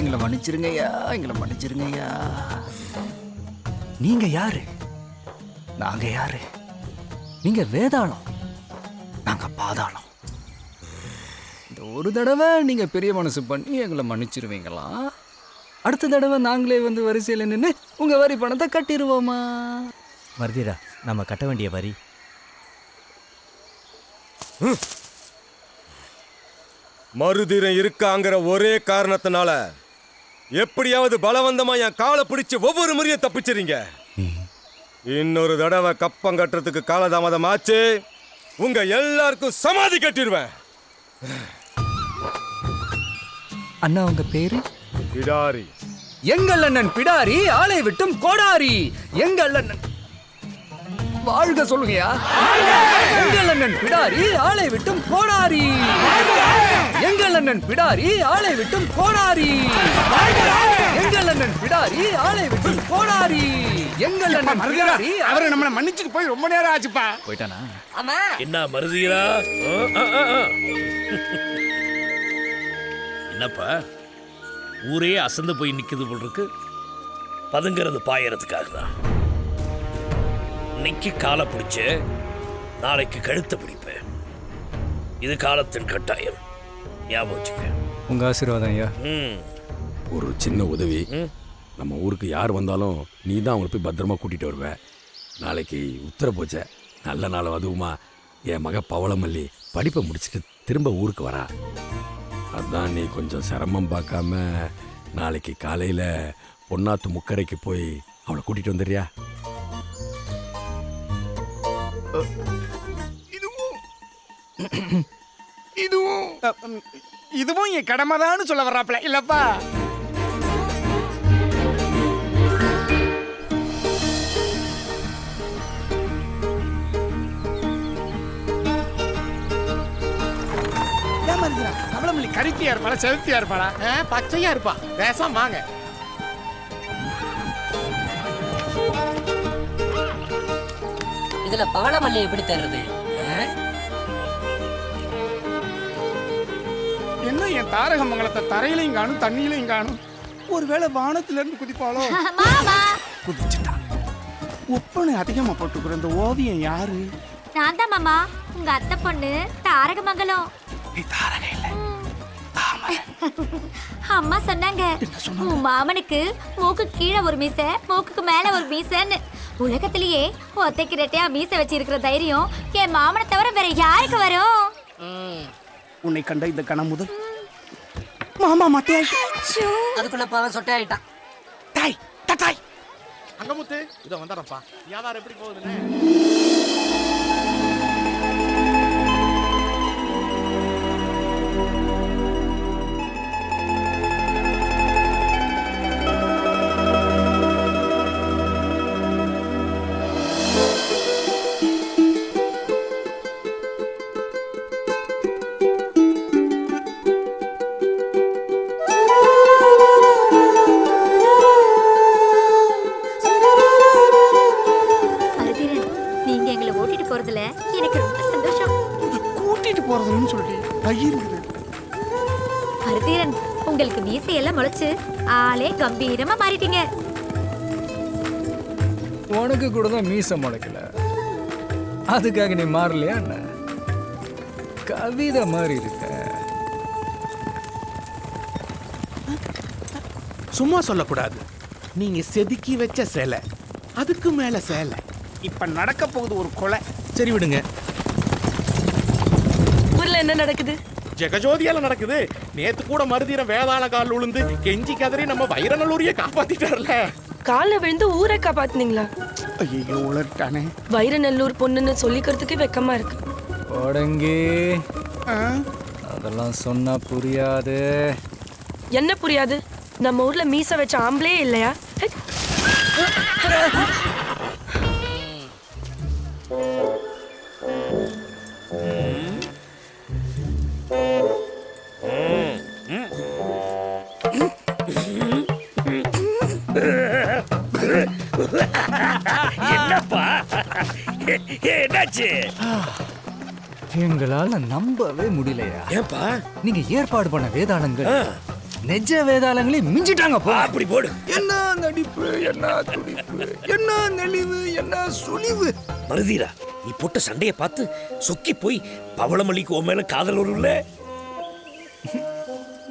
எங்களை மன்னிச்சிருங்கய்யா, எங்களை மன்னிச்சிருங்கய்யா. நீங்க யாரு, நாங்க யாரு? நீங்க வேதாளம், நாங்க பாதாளம். இந்த ஒரு தடவை நீங்க பெரிய மனசு பண்ணி எங்களை மன்னிச்சிருவீங்களா? அடுத்த தடவை நாங்களே வந்து வரிசையில் நின்று உங்க வரி பணத்தை கட்டிடுவோமா? மருதிரா, நம்ம கட்ட வேண்டிய வரி. மருதிரம் இருக்காங்கிற ஒரே காரணத்தினால எப்படியாவது பலவந்தமா என் காலை பிடிச்சு ஒவ்வொரு முறையும் தப்பிச்சிருங்க. இன்னொரு தடவை கப்பம் கட்டுறதுக்கு காலதாமதம் ஆச்சு, உங்க எல்லாருக்கும் சமாதி கட்டிடுவேன். அண்ணா உங்க பேரு? பிடாரி. எங்கள் அண்ணன் பிடாரி, ஆளை விட்டும் கோடாரி. எங்கள் அண்ணன் வாழ்க சொல்லுங்கயா. எங்கள் அண்ணன் பிடாரி, ஆளை விட்டும் கோடாரி. எங்கள் அண்ணன் பிடாரி, ஆளை விட்டும் கோடாரி. எங்கள் அண்ணன் பிடாரி, ஆளை விட்டும் கோடாரி. எங்கள் அண்ணன் பிடாரி. அவரை நம்மளை மன்னிச்சுட்டு போய் ரொம்ப நேரம் ஆச்சுப்பா. போயிட்டானா? என்ன மருதிரா? என்னப்பா ஊரே அசந்து போய் நிக்குது போல் இருக்கு. பதுங்கிறது பாயறதுக்காக தான். இன்னைக்கு காலை பிடிச்சு நாளைக்கு கழுத்தை பிடிப்பேன். இது காலத்தின் கட்டாயம், ஞாபகம் வச்சுக்க. உங்க ஆசீர்வாதம் ஐயா. ஒரு சின்ன உதவி, நம்ம ஊருக்கு யார் வந்தாலும் நீ தான் அவங்களை போய் பத்திரமா கூட்டிகிட்டு வருவ. நாளைக்கு உத்தர போச்ச நல்ல நாள் அதுவுமா என் மக பவளமல்லி படிப்பை முடிச்சுட்டு திரும்ப ஊருக்கு வரா. அதான் நீ கொஞ்சம் சிரமம் பார்க்காம நாளைக்கு காலையில் பொன்னாத்து முக்கரைக்கு போய் அவளை கூட்டிகிட்டு வந்துடுறியா? இதுவும் என் கடமைதான்னு சொல்ல வர்றாப்ல இல்லப்பா. கமலமல்லி கருப்பியா இருப்பாளா செலுத்தியா இருப்பாளா? பச்சையா இருப்பா. பேசாம வாங்க. இதுல பவளமல்லி எப்படி தருது? என்ன என் தாரக மங்கலத்தை தரையிலையும் காணும் தண்ணியிலையும் காணும். ஒருவேளை வானத்துல இருந்து குதிப்பாளோ? குதிச்சுட்டா. ஒப்பனை அதிகமா போட்டுக்கிற இந்த ஓவியம் யாரு? நான் தான் மாமா, உங்க அத்தை பொண்ணு தாரகமங்கலம். நீ தாரக இல்ல, அம்மா சொன்னாங்க உன் மாமனுக்கு மூக்கு கீழே ஒரு மீசை, மூக்குக்கு மேல ஒரு மீசைன்னு. உலகத்திலேயே ஒத்தைக்கு ரெட்டையா மீசை வச்சிருக்கிற தைரியம் என் மாமனை தவிர வேற யாருக்கு வரும்? உன்னை கண்ட இந்த கணம் முதல் மாமா மட்டையாயிட்டு அதுக்குள்ள பாவம் சொட்டை ஆயிட்டான். தாய் தட்டாய் அங்கமுத்து இதை வந்தாரப்பா. வியாபாரம் எப்படி போகுதுன்னு? எனக்கு ரொம்ப சந்தோஷம். கூட்டிட்டு போறதுன்னு சொல்லி பகிர்ந்து ஹரிதீரன், உங்களுக்கு மீசையெல்லாம் முளைச்சு ஆளே கம்பீரமா மாறிட்டீங்க. உனக்கு கூட தான் மீசை முளைக்கல, அதுக்காக நீ மாறலையா என்ன? கவிதை மாதிரி இருக்க. சும்மா சொல்லக்கூடாது. நீங்க செதுக்கி வச்ச சேலை, அதுக்கு மேல சேலை. இப்ப நடக்க போகுது ஒரு கொலை. சரி விடுங்க. ஊர்ல என்ன நடக்குது? ஜெகஜோதியால நடக்குது. நேத்து கூட மருதிரம் வேதாள கால் விழுந்து கெஞ்சி கதறி நம்ம வைரநல்லூரிய காப்பாத்திட்டார்ல. கால்ல விழுந்து ஊரை காப்பாத்துனீங்களா? ஐயோ உளர்ட்டானே. வைரநல்லூர் பொண்ணுன்னு சொல்லிக்கிறதுக்கு வெக்கமா இருக்கு. ஓடங்கி, அதெல்லாம் சொன்னா புரியாது. என்ன புரியாது? நம்ம ஊர்ல மீச வச்ச ஆம்பளே இல்லையா? என்னப்பா என்னாச்சு? எங்களால நம்பவே முடியலையா. ஏன்பா? நீங்க ஏற்பாடு பண்ண வேதாளங்கள் நெஜ வேதாளங்களையும் மிஞ்சிட்டாங்க போ. அப்படி போடு. என்ன நடிப்பு, என்ன துடிப்பு, என்ன நெளிவு, என்ன சுழிவு. மருதீரா, நீ போட்ட சண்டைய பார்த்து சொக்கி போய் பவளமல்லிக்கு உன் மேல காதல் வரும்ல.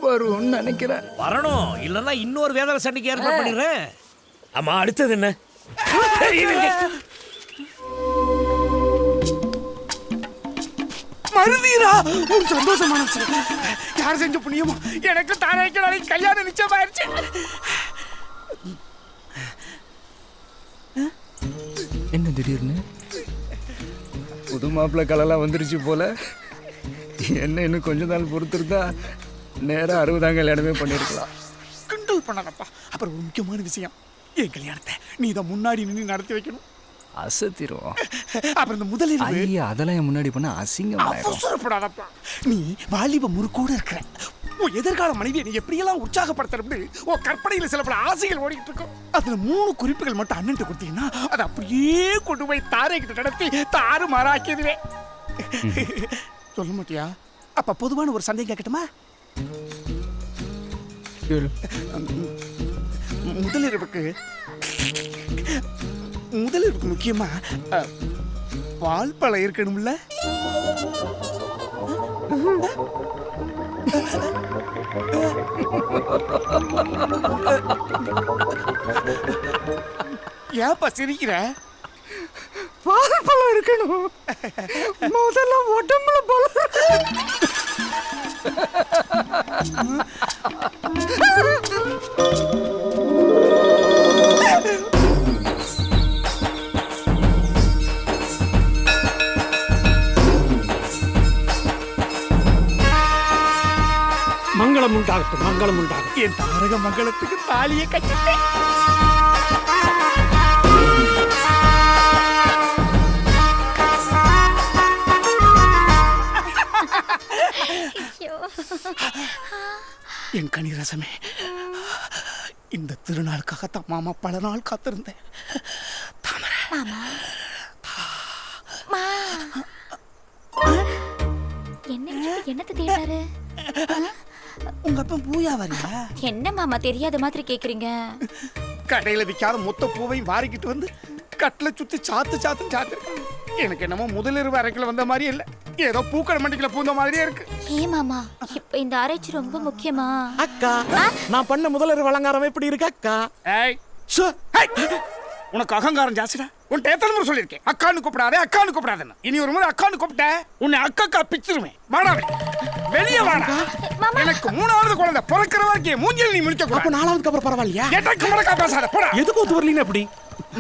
வரும்னு நினைக்கிறேன். வரணும், இல்லன்னா இன்னொரு வேதாள சண்டைக்கு ஏற்பாடு பண்ணிடுறேன். ஆமா, அடுத்தது என்ன? மருதீரா, ஒரு சந்தோஷமான விஷயம். யார் செஞ்ச புண்ணியமோ எனக்கு தாராய்க்கு நாளைக்கு கல்யாணம் நிச்சயமாயிருச்சு. என்ன திடீர்னு புது மாப்பிள்ளை கலெல்லாம் வந்துருச்சு போல. என்ன இன்னும் கொஞ்ச நாள் பொறுத்திருந்தா நேரம் 60 கல்யாணமே பண்ணிருக்கலாம். கிண்டல் பண்ணாதப்பா. அப்புறம் ஒரு முக்கியமான விஷயம், என் கல்யாணத்தை நீ தான் முன்னாடி நின்று நடத்தி வைக்கணும். அசத்திரும். அப்புறம் இந்த முதலீடு ஐயா, அதெல்லாம் என் முன்னாடி பண்ண அசிங்கம். அவசரப்படாதப்பா. நீ வாலிப முறுக்கோட இருக்கிற. உன் எதிர்கால மனைவியை நீ எப்படியெல்லாம் உற்சாகப்படுத்துறது உன் கற்பனையில் சில பல ஆசைகள் ஓடிட்டு இருக்கும். அதுல 3 குறிப்புகள் மட்டும் அண்ணன் கொடுத்தீங்கன்னா அதை அப்படியே கொண்டு போய் தாரை கிட்ட நடத்தி தாறு மாறாக்கியதுவே. சொல்ல மாட்டியா? அப்ப பொதுவான ஒரு சந்தேகம் கேட்கட்டுமா? முதலிரவுக்கு முக்கியமா பால் பழம் இருக்கணும்ல? ஏப்பா சிரிக்கிற? பால் பழம் இருக்கணும். முதல்ல உடம்புல பழம். மங்களம் உண்டாகட்டும், மங்களம் உண்டாகட்டும். என் தாரக மங்களத்துக்கு தாலியை கட்டிட்டேன். என் கனி ரசமே, இந்த திருநாளுக்காகத்தான் மாமா பல நாள் காத்திருந்தேன். என்னத்தை தேடாரு? உங்க அப்பா பூயா வரியா? என்ன மாமா தெரியாத மாதிரி கேக்குறீங்க? கடையில விற்காத மொத்த பூவையும் வாரிக்கிட்டு வந்து கட்டில சுத்தி சாத்து. எனக்கு என்னமோ முதலிரவு அறைக்குள்ள வந்த மாதிரியே இல்ல, ஏதோ பூக்கடை மண்டிக்குள்ள பூந்த மாதிரியே இருக்கு. ஏ மாமா, இப்ப இந்த ஆராய்ச்சி ரொம்ப முக்கியமா? அக்கா, நான் பண்ண முதலிரவு அலங்காரம் எப்படி இருக்கு அக்கா? ஏய், உனக்கு அகங்காரம் ஜாஸ்திடா. உன்ட்ட எத்தனை முறை சொல்லியிருக்கேன், அக்கான்னு கூப்பிடாதுன்னு. இனி ஒரு முறை அக்கான்னு கூப்பிட்ட உன்னை அக்கா பிச்சிருவேன். வாடாவே, வெளியே வாடா. எனக்கு 3வது குழந்தை பிறக்கிற வரைக்கும் மூஞ்சில் நீ முடிக்க கூடாது. அப்ப 4வதுக்கு அப்புறம் பரவாயில்லையா? எனக்கு முடக்கா பேசாத, போடா. எதுக்கு ஒத்து வரலீன்னு அப்படி?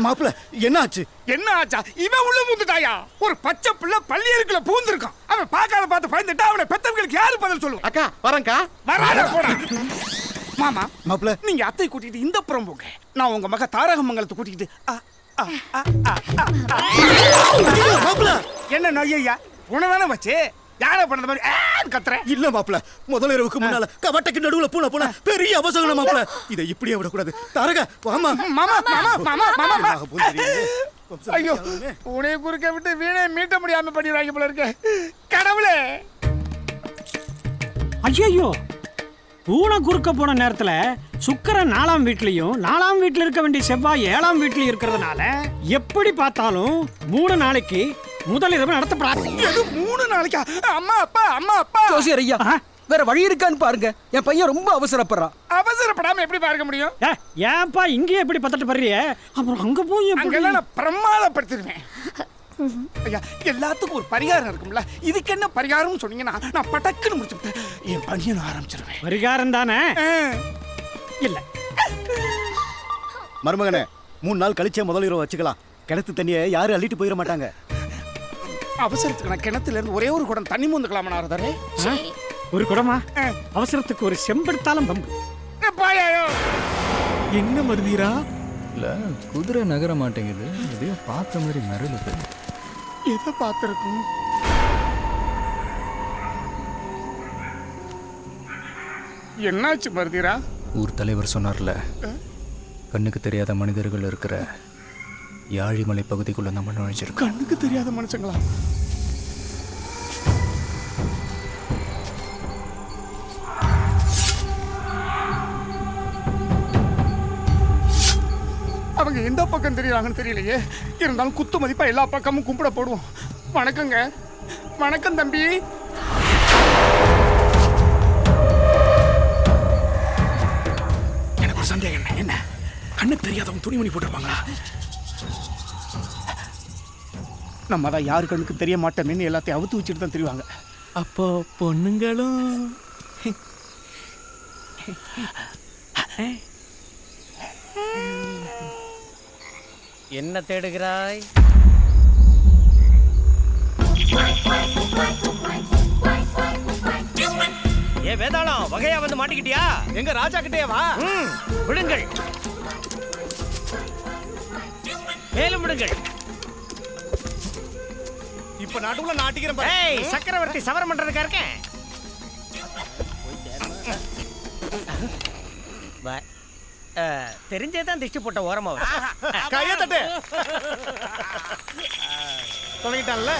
மாப்பிள்ள, என்ன ஆச்சா? இவன் உள்ள பூந்துட்டாயா? ஒரு பச்சை பிள்ளை பள்ளியருக்குள்ள பூந்திருக்கான். அவன் பார்க்காத பார்த்து பயந்துட்டா அவனை பெத்தவங்களுக்கு யாரு பதில் சொல்லுவா? அக்கா வரேன்க்கா. வராத, போடா. மாமா, மாப்பிள்ள, நீங்க அத்தை கூட்டிட்டு இந்த புறம் போங்க. நான் உங்க மக தாரகமங்கலத்தை கூட்டிட்டு என்ன நையா உனதானே வச்சு யார பண்ணத மாதிரி கத்துற? இல்ல மாப்ள, முதலிரவுக்கு முன்னால கவட்டைக்கு நடுவுல பூனை பெரிய அவசரம் மாப்ள. இதை இப்படியே விடக்கூடாது. தாரக வாமா. மாமா. ஐயோ, உனைய குறுக்க விட்டு வீணை மீட்ட முடியாம பண்ணிடுவாங்க போல இருக்க. கடவுளே! ஐயோ, பூனை குறுக்க போன நேரத்துல சுக்கிரன் 4ஆம் வீட்லயும் 4ஆம் வீட்டுல இருக்க வேண்டிய செவ்வாய் 7ஆம் வீட்லயும் இருக்கிறதுனால எப்படி பார்த்தாலும் 3 நாளைக்கு முதலிரவு நடத்தப்படாது. 3 நாளைக்கா? அம்மா அப்பா ஜோசியர் ஐயா, வேற வழி இருக்கான்னு பாருங்க. என் பையன் ரொம்ப அவசரப்படுறான். அவசரப்படாம எப்படி பார்க்க முடியும்? ஏன்பா இங்கே எப்படி பத்தட்டு பண்றிய? அப்புறம் அங்க போய் அங்கெல்லாம் நான் பிரமாதப்படுத்திடுவேன். ஐயா, எல்லாத்துக்கும் ஒரு பரிகாரம் இருக்கும்ல. இதுக்கு என்ன பரிகாரம்னு சொன்னீங்கன்னா நான் பட்டக்குன்னு முடிச்சுட்டு என் பணியை ஆரம்பிச்சிருவேன். பரிகாரம் தானே? இல்ல மருமகனே, 3 நாள் கழிச்சே முதலிரவு வச்சுக்கலாம். கிணத்து தண்ணியை யாரும் அள்ளிட்டு போயிட மாட்டாங்க. அவசரத்துக்கு நான் கிணத்துல இருந்து ஒரே ஒரு குடம் தண்ணி மூந்துக்கலாமா நாரதரே? ஒரு குடமா? அவசரத்துக்கு ஒரு செம்பெடுத்தாலும் பம்பு. என்ன மருதீரா? இல்ல, குதிரை நகர மாட்டேங்குது. எதையோ பார்த்த மாதிரி மருளுது. எதை பார்த்திருக்கும்? என்னாச்சு மருதீரா? ஊர் தலைவர் சொன்னார்ல, கண்ணுக்கு தெரியாத மனிதர்கள் இருக்கிற யாழிமலை பகுதிக்குள்ள நம்ம நுழைஞ்சிருக்கோம். கண்ணுக்கு தெரியாத மனுஷங்களா? அவங்க எந்த பக்கம் தெரியறாங்கன்னு தெரியலையே. இருந்தாலும் குத்து மதிப்பா எல்லா பக்கமும் கும்பிட போடுவோம். வணக்கங்க. வணக்கம் தம்பி. எனக்கு ஒரு சந்தேகம். என்ன கண்ணுக்கு தெரியாதவங்க துணிமணி போட்டிருப்பாங்களா? நம்ம தான் யாரு கண்ணுக்கு தெரிய மாட்டோமேன்னு எல்லாத்தையும் அவுத்து வச்சுட்டு தான் தெரிவாங்க. அப்போ பொண்ணுங்களும் என்ன தேடுகிறாய்? ஏ வேதாளம், வகையா வந்து மாட்டிக்கிட்டியா? எங்க ராஜா கிட்டே வா. விடுங்கள், மேலும் விடுங்கள். இப்ப நடுவுல நாட்டிக்கிறேன் பாரு. ஏய், சக்கரவர்த்தி சவரம் பண்றதுக்கா இருக்கேன். தெரிஞ்சே தான் திஷ்டி போட்ட ஓரமா கைய தட்டு. தொடங்கிட்டான்ல.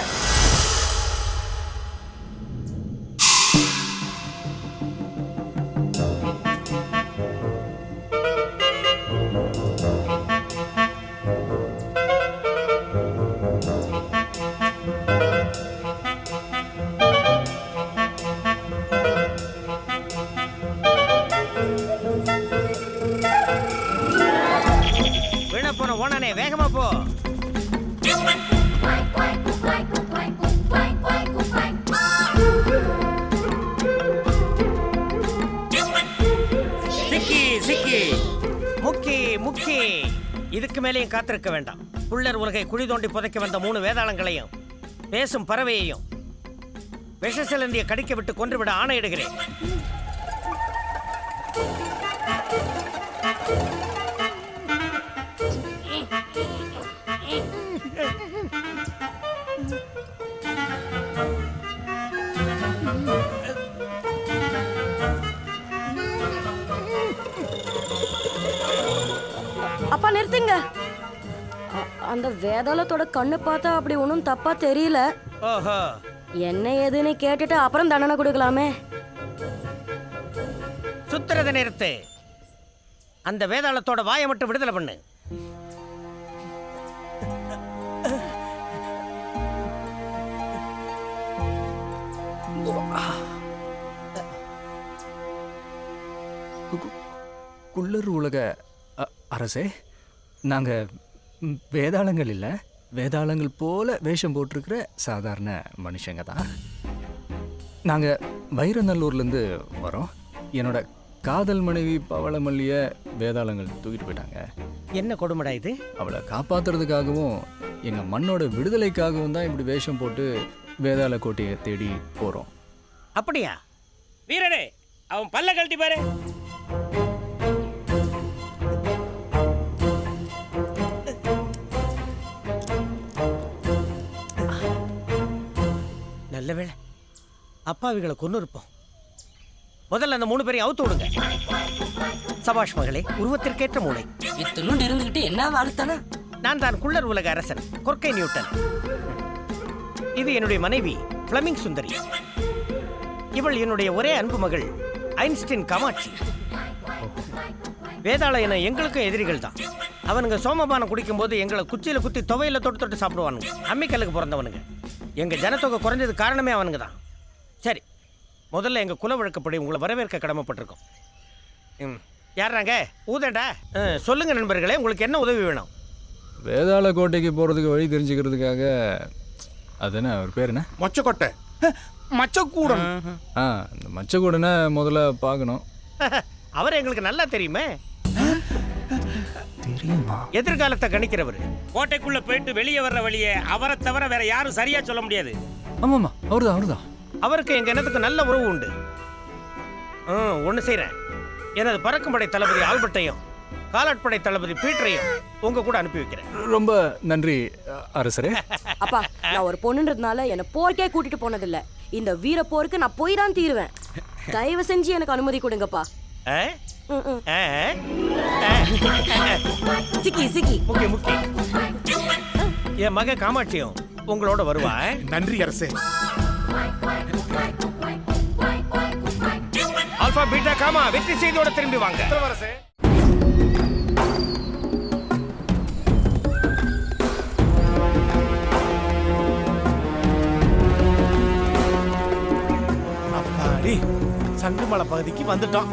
ஓனானே, வேகமா போ. சிக்கி சிக்கி, முக்கி முக்கி. இதுக்கு மேலேயும் காத்திருக்க வேண்டாம். புள்ளர் உலகை குழி தோண்டி புதைக்க வந்த 3 வேதாளங்களையும் பேசும் பறவையையும் விஷ சிலந்திய கடிக்க விட்டு கொன்றுவிட ஆணையிடுகிறேன். அப்பா நிறுத்துங்க. அந்த வேதாளத்தோட கண்ணு பார்த்தா அப்படி ஒன்றும் தப்பா தெரியல. ஓஹோ, என்ன ஏதுன்னு கேட்டுட்டு அப்புறம் தண்டனை கொடுக்கலாமே. சுத்துறத நிறுத்து. அந்த வேதாளத்தோட வாயை மட்டும் விடுதலை பண்ணு. குள்ளர் உலக அரசே, நாங்க வேதாளங்கள் இல்லை, வேதாளங்கள் போல வேஷம் போட்டிருக்கிற சாதாரண மனுஷங்க தான். நாங்கள் வைரநல்லூர்லேருந்து வரோம். என்னோட காதல் மனைவி பவளமல்லிய வேதாளங்கள் தூக்கிட்டு போயிட்டாங்க. என்ன கொடுமடா இது? அவளை காப்பாற்றுறதுக்காகவும் எங்கள் மண்ணோட விடுதலைக்காகவும் தான் இப்படி வேஷம் போட்டு வேதாள கோட்டையை தேடி போகிறோம். அப்படியா? வீரனே, அவன் பல்ல கழட்டி பாரு. நல்ல வேளை, அப்பாவிகளை கொன்னு இருப்போம். முதல்ல அந்த 3 பேரையும் அவுத்து விடுங்க. சபாஷ் மகளே, உருவத்திற்கேற்ற மூளை. இத்தனுண்டு இருந்துகிட்டு என்ன வாழ்த்தானா? நான் தான் குள்ளர் உலக அரசன் கொர்க்கை நியூட்டன். இது என்னுடைய மனைவி ஃப்ளமிங் சுந்தரி. இவள் என்னுடைய ஒரே அன்பு மகள் ஐன்ஸ்டீன் காமாட்சி. வேதாள என எங்களுக்கும் எதிரிகள் தான். அவனுங்க சோமபானம் குடிக்கும்போது எங்களை குச்சியில் குத்தி துவையில தொட்டு தொட்டு சாப்பிடுவானுங்க. அம்மிக்கல்லுக்கு பிறந்தவனுங்க. எங்கள் ஜனத்தொகை குறைஞ்சது காரணமே அவனுங்க தான். சரி, முதல்ல எங்கள் குல வழக்கப்படி உங்களை வரவேற்க கடமைப்பட்டிருக்கோம். யாராங்க ஊதேண்டா? சொல்லுங்க நண்பர்களே, உங்களுக்கு என்ன உதவி வேணும்? வேதாள கோட்டைக்கு போகிறதுக்கு வழி தெரிஞ்சுக்கிறதுக்காக. அது என்ன அவர் பேர்? என்ன? மொச்சக்கொட்டை. மச்சக்கூடன். இந்த மச்சக்கூடனை முதல்ல பார்க்கணும். அவர் எங்களுக்கு நல்லா தெரியுமே. தெரியுமா? எதிர்காலத்தை கணிக்கிறவர். கோட்டைக்குள்ள போயிட்டு வெளியே வர்ற வழியே அவரை தவிர வேற யாரும் சரியா சொல்ல முடியாது. ஆமாம்மா, அவர்தான். அவருக்கு எங்க இனத்துக்கு நல்ல உறவு உண்டு. ஒன்று செய்கிறேன். எனது பறக்கும்படை தளபதி ஆல்பர்ட்டையும் காலாட்படை தளபதி பீட்டரையும் உங்க கூட அனுப்பி வைக்கிறேன். ரொம்ப நன்றி அரசரே. அப்பா, நான் ஒரு பொண்ணுன்றதுனால என்னை போர்க்கே கூட்டிட்டு போனதில்லை. இந்த வீர போருக்கு நான் போய் தான் தீருவேன். தயவு செஞ்சு எனக்கு அனுமதி கொடுங்கப்பா. சிக்கி சிக்கி, முக்கிய முக்கிய. என் மக காமாட்சியும் உங்களோட வருவா. நன்றி அரசே. ஆல்பா பீட்டா காமா வெற்றி செய்தியோட திரும்பி வாங்க. சங்குமலை பகுதிக்கு வந்துட்டோம்.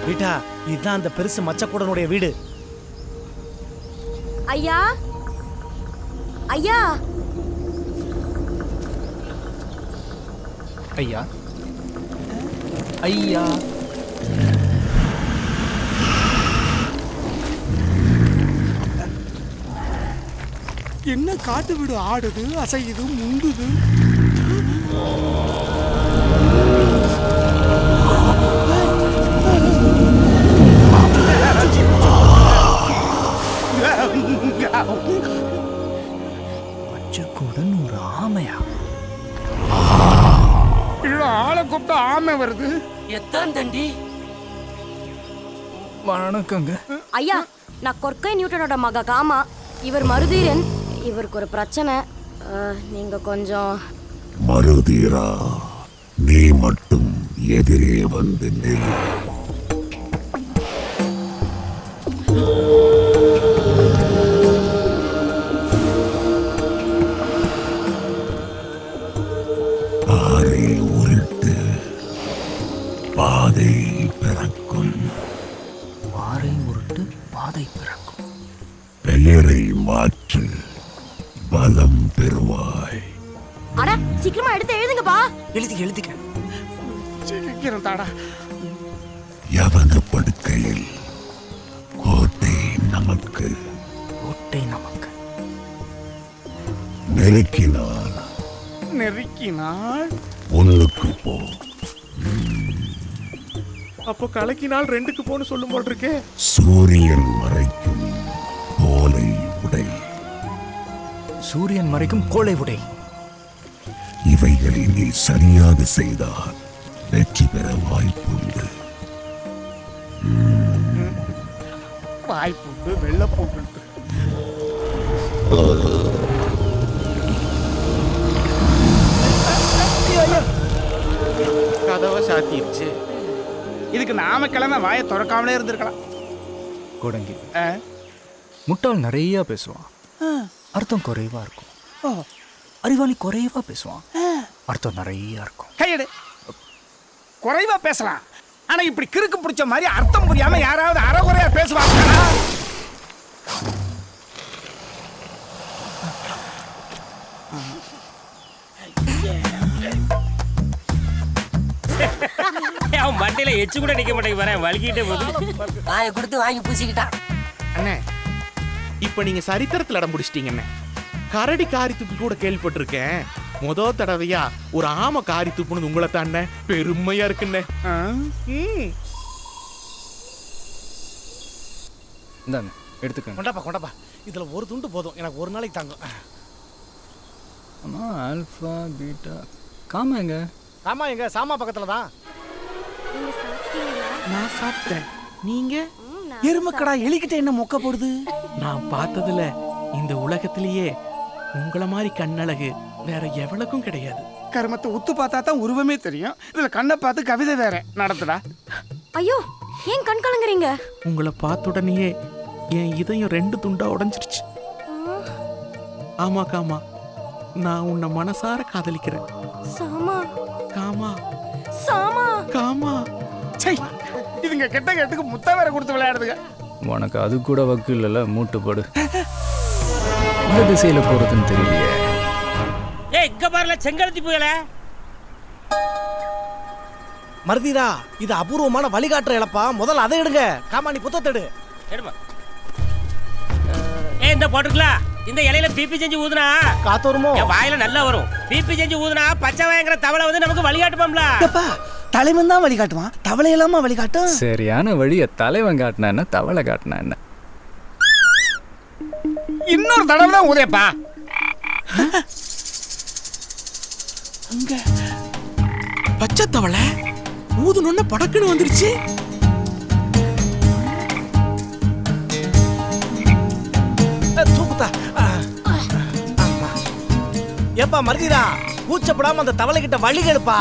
வீட்டா, இதுதான் அந்த பெருசு மச்சக்கூடனுடைய வீடு. ஐயா ஐயா ஐயா ஐயா என்ன காட்டு வீடு ஆடுது, அசையுது, முண்டுது. மச்சக்கூடன் ஒரு ஆமையா? ஆளை கூப்பிட்டா ஆமை வருது. எத்தான் தண்டி? வணக்கங்க ஐயா, நான் கொற்கை நியூட்டனோட மக காமா. இவர் மருதீரன். இவருக்கு ஒரு பிரச்சனை. நீங்க கொஞ்சம் மருதீரா, நீ மட்டும் எதிரே வந்து நில். பாறை உருட்டு, பாதை பிறக்கும். பாறை உருட்டு பாதை பிறக்கும். பெயரை மாற்று, பலம் பெறுவாய். அட சீக்கிரமா எடுத்து எழுதுங்கப்பா. எழுதிக்க சீக்கிரம் தாடா. யவன படுக்கையில் கோட்டை நமக்கு. கோட்டை நமக்கு. நெருக்கினால் ஒன்றுக்கு போ. அப்போ கலக்கினால் 2க்கு போன்னு சொல்லும் போல் இருக்கே. சூரியன் மறைக்கும் கோலை உடை. சூரியன் மறைக்கும் கோலை உடை. இவைகளை நீ சரியாக செய்தால் வெற்றி பெற வாய்ப்புண்டு. வாய்ப்புண்டு, வெள்ள போட்டு. கதவை சாத்திருச்சு. இதுக்கு நாம கிழமை வாயை திறக்காமலே இருந்திருக்கலாம். கோடங்கி முட்டாள் நிறைய பேசுவான், அர்த்தம் குறைவா இருக்கும். அறிவாளி குறைவா பேசுவான், அர்த்தம் நிறைய இருக்கும். கையெடு. குறைவா பேசலாம், ஆனா இப்படி கிறுக்கு பிடிச்ச மாதிரி அர்த்தம் புரியாம யாராவது அறகுறையா பேசுவாங்க. அவன் மண்டையில எச்சு கூட நிக்க மாட்டேங்க வரேன், வலிக்கிட்டே போகுது. வாயை கொடுத்து வாங்கி பூசிக்கிட்டான். அண்ணே, இப்ப நீங்க சரித்திரத்துல இடம் பிடிச்சிட்டீங்கண்ணே. கரடி காரி துப்பி கூட கேள்விப்பட்டிருக்கேன். முதல் தடவையா ஒரு ஆமை காரி துப்புனது உங்களை தானே, பெருமையா இருக்குண்ணே. இந்தாங்க எடுத்துக்கங்க. கொண்டாப்பா கொண்டாப்பா, இதுல ஒரு துண்டு போதும், எனக்கு ஒரு நாளைக்கு தாங்கும். ஆமா, ஆல்பா பீட்டா காமா எங்க? ஆமா, எங்க சாமா பக்கத்துல தான். நான் சாப்பிட்டேன். நீங்க? எருமக்கடா எலிக்கிட்ட என்ன மொக்க போடுது? நான் பார்த்ததுல இந்த உலகத்திலேயே உங்களை மாதிரி கண்ணழகு வேற எவ்வளவுக்கும் கிடையாது. கருமத்தை உத்து பார்த்தா தான் உருவமே தெரியும். இதுல கண்ணை பார்த்து கவிதை வேற நடத்துடா. ஐயோ, ஏன் கண் கலங்குறீங்க? உங்களை பார்த்த உடனேயே என் இதயம் 2 துண்டா உடைஞ்சிருச்சு. ஆமா காமா, நான் உன்னை மனசார காதலிக்கிறேன். சாமா காமா சாமா காமா. இதுங்க கெட்ட கெட்டுக்கு முத்த வேற கொடுத்து விளையாடுதுங்க. உனக்கு அது கூட வக்கு இல்லைல்ல, மூட்டுப்படு. இந்த திசையில போறதுன்னு தெரியலையே. இங்க பாருல, செங்கலத்தி புயல. மருதீரா, இது அபூர்வமான வழிகாட்டுற இழப்பா. முதல்ல அதை எடுங்க. காமா, நீ புத்தத்தை எடு. எடுமா. இந்த போட்டுக்கலாம். இந்த இலையில பிபி செஞ்சு ஊதுனா காத்து வருமோ? என் வாயில நல்லா வரும். பிபி செஞ்சு ஊதுனா பச்சை வாயங்கிற தவளை வந்து நமக்கு வழிகாட்டுப்பாம்ல. தலைவன் தான் வழிகாட்டுவான், தவளை இல்லாம வழிகாட்டும். சரியான வழிய தலைவன் காட்டினா என்ன, தவளை காட்டினா என்ன? இன்னொரு தடவை தான் ஊதேப்பா. அங்க பச்சை தவளை ஊதுனொன்ன படக்குன்னு வந்துருச்சு. தூக்குதா. ஏப்பா மருதீரா, கூச்சப்படாம அந்த தவளை கிட்ட வழி கேளுப்பா.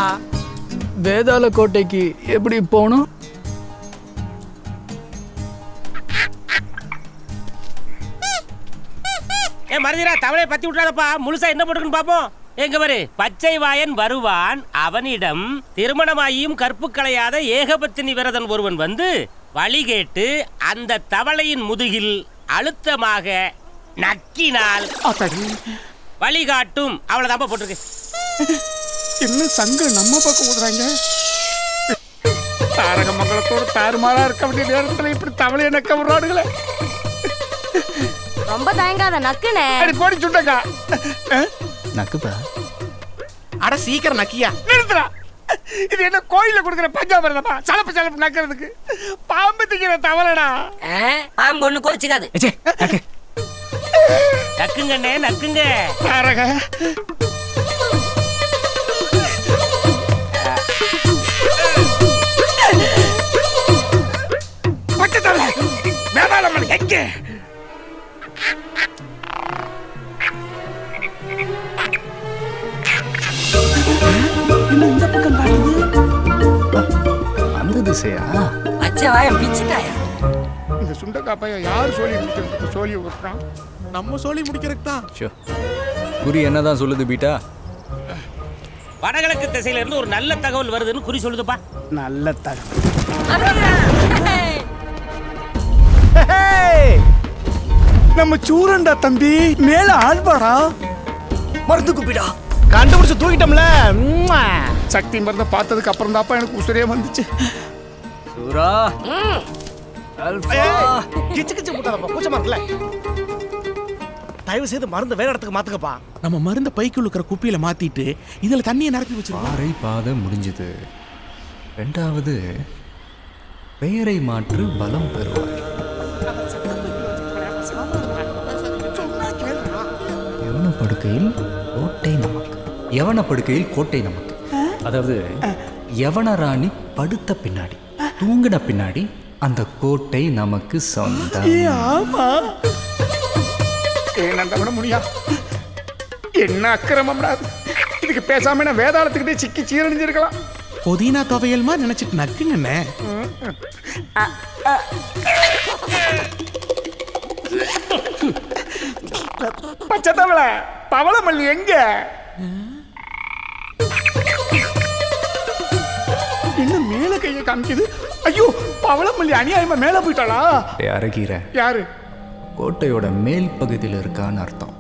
வேதாள கோட்டைக்கு எப்படி போகணும்? மருதிரா தவளையை பத்தி விட்டுறாதப்பா, முழுசா என்ன போட்டுருக்குன்னு பாப்போம். எங்க பாரு, பச்சை வாயன் வருவான், அவனிடம் திருமணமாகியும் கற்பு களையாத ஏகபத்தினி விரதன் ஒருவன் வந்து வழி கேட்டு அந்த தவளையின் முதுகில் அழுத்தமாக நக்கினால் வழிகாட்டும். அவ்வளவுதான் போட்டிருக்கு. என்ன சங்கு நம்ம பக்கம் ஊதுறாங்க? தாரக மங்களத்தோட தாறுமாறா இருக்க வேண்டிய நேரத்துல இப்படி தவளையை நக்க விடுறாடுங்களே. ரொம்ப தயங்காத, நக்குனே. அடி போடி சுண்டக்கா. நக்குப்பா. அட சீக்கிரம் நக்கியா. நிறுத்துறா. இது என்ன கோயில கொடுக்குற பஞ்சாமிரதமா? சலப்பு சலப்பு நக்கிறதுக்கு பாம்பு திங்கிற தவளைடா. பாம்பு ஒண்ணு கோச்சிக்காது. நக்குங்கண்ணே, நக்குங்க. தாரக பச்சை தவளை வேதாளமலை எங்கே? இந்த பக்கம் அந்த திசையா? பச்சை வாயம் பிச்சுட்டாயா? இந்த சுண்டக்காப்பைய யார் சொல்லி முடிக்கிறதுக்கு சொல்லி விட்டுறான்? நம்ம சொல்லி முடிக்கிறதுக்கு தான். குறி என்னதான் சொல்லுது பீட்டா? வடகிழக்கு திசையில இருந்து ஒரு நல்ல தகவல் வருதுன்னு குறி சொல்லுதுப்பா. நல்ல தகவல். நம்ம சூரண்டா தம்பி, மேல ஆழ்வாரா? மருந்து குப்பிடா கண்டுபிடிச்சு தூக்கிட்டோம்ல. சக்தி மருந்த பார்த்ததுக்கு அப்புறம் தாப்பா எனக்கு உசுரே வந்துச்சு. சூரா கிச்சு கிச்சு முட்டாதப்பா, கூச்சமா இருக்குல்ல. தயவு செய்து மருந்து வேற இடத்துக்கு மாத்துக்கப்பா. நம்ம மருந்த பைக்குள்ள இருக்கிற குப்பியில மாத்திட்டு இதுல தண்ணியை நிரப்பி வச்சிருக்கோம். பாறை பாதை முடிஞ்சது. ரெண்டாவது, பெயரை மாற்று பலம் பெறுவாய். யவன படுக்கையில் கோட்டை நமக்கு. யவன படுக்கையில் கோட்டை நமக்கு. அதாவது யவன ராணி படுத்த பின்னாடி, தூங்கின பின்னாடி அந்த கோட்டை நமக்கு சொந்தம். ஆமா. ஏனந்தவன முனியா, என்ன அக்கிரமம்டா இதுக்கு. பேசாம நான் வேதாளத்துக்கிட்டே சிக்கி சீரணிஞ்சிருக்கலாம். புதினா துவையல் மாதிரி நினைச்சிட்டு நக்குங்கண்ணே. பச்சை தவளை பவளமல்லி எங்க? என்ன மேல கையை காமிக்குது? ஐயோ, பவளமல்லி அநியாயமா மேல போயிட்டாளா? அரகீரை யாரு? கோட்டையோட மேல் பகுதியில் இருக்கான்னு அர்த்தம்.